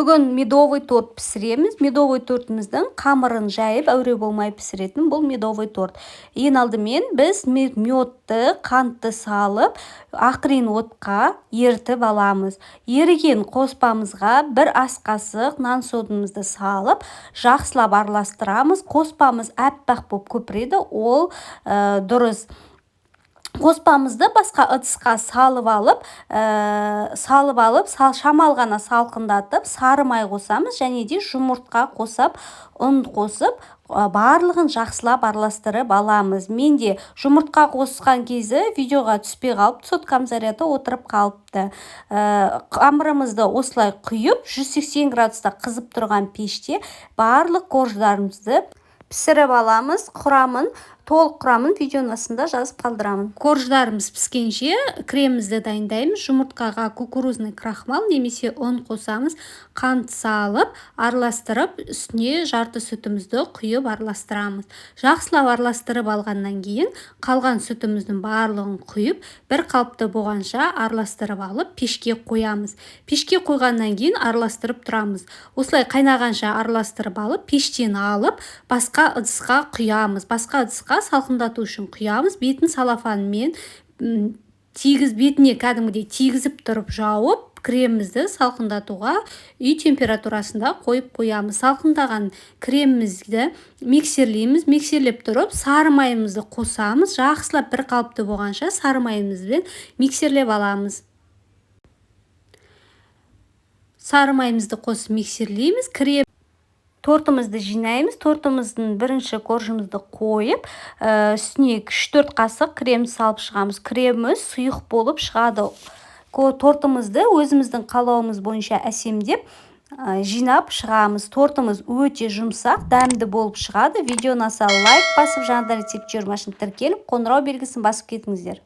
Бүгін медовый торт пісіреміз. Медовый тортымыздың қамырын жайып, әуре болмай пісіретін бұл медовый торт. Ең алдымен біз медті, қантты салып, ақырын отқа ертіп аламыз. Еріген қоспамызға бір ас қасық нан содымызды салып, жақсылап араластырамыз. Қоспамыз әппақ болып көпіреді, ол дұрыс. Қоспамызды басқа ыдысқа салып алып, шамал ғана салқындатып, сары май қосамыз, және де жұмыртқа қосып, ұн қосып, барлығын жақсылап араластырып аламыз. Менде жұмыртқа қосқан кезі видеоға түспей қалып, соткам заряды отырып қалыпты. Қамырымызды осылай құйып, 180 градуста қызып тұрған пеште барлық корждарымызды пісіріп аламыз. Толық құрамын видеоның астында жазып қалдырамын. Корждарымыз піскенше кремімізді дайындаймыз. Жұмыртқаға кукурузный крахмал немесе ұн қосамыз. Қант салып, араластырып, үстіне жарты сүтімізді құйып араластырамыз. Жақсылап араластырып алғаннан кейін қалған сүтіміздің барлығын құйып, бір қалыпты болғанша араластырып алып, пешке қоямыз. Пешке қойғаннан кейін араластырып тұрамыз. Осылай қайнағанша араластырып алып, пештен алып, басқа ыдысқа құямыз. Басқа ыдысқа салқындату үшін құямыз. Бетін салафанмен бетіне кәдімгідей тигізіп тұрып жауып, кремімізді салқындатуға үй температурасында қойып қоямыз. Салқындаған кремімізді миксерлейміз. Миксерлеп тұрып, сары майымызды қосамыз. Жақсылап бір қалыпты болғанша сары майымызбен миксерлеп аламыз. Сары майымызды қосып миксерлейміз. Тортымызды жинаймыз. Тортымыздың бірінші коржымызды қойып, үстіне 3-4 қасық крем салып шығамыз. Креміміз сұйық болып шығады. Тортымызды өзіміздің қалауымыз бойынша әсемдеп жинап шығамыз. Тортымыз өте жұмсақ, дәмді болып шығады. Видеоны аса лайк басып, жаңадан рецепт жібермешін тіркеліп, қоңырау белгісін басып кетіңіздер.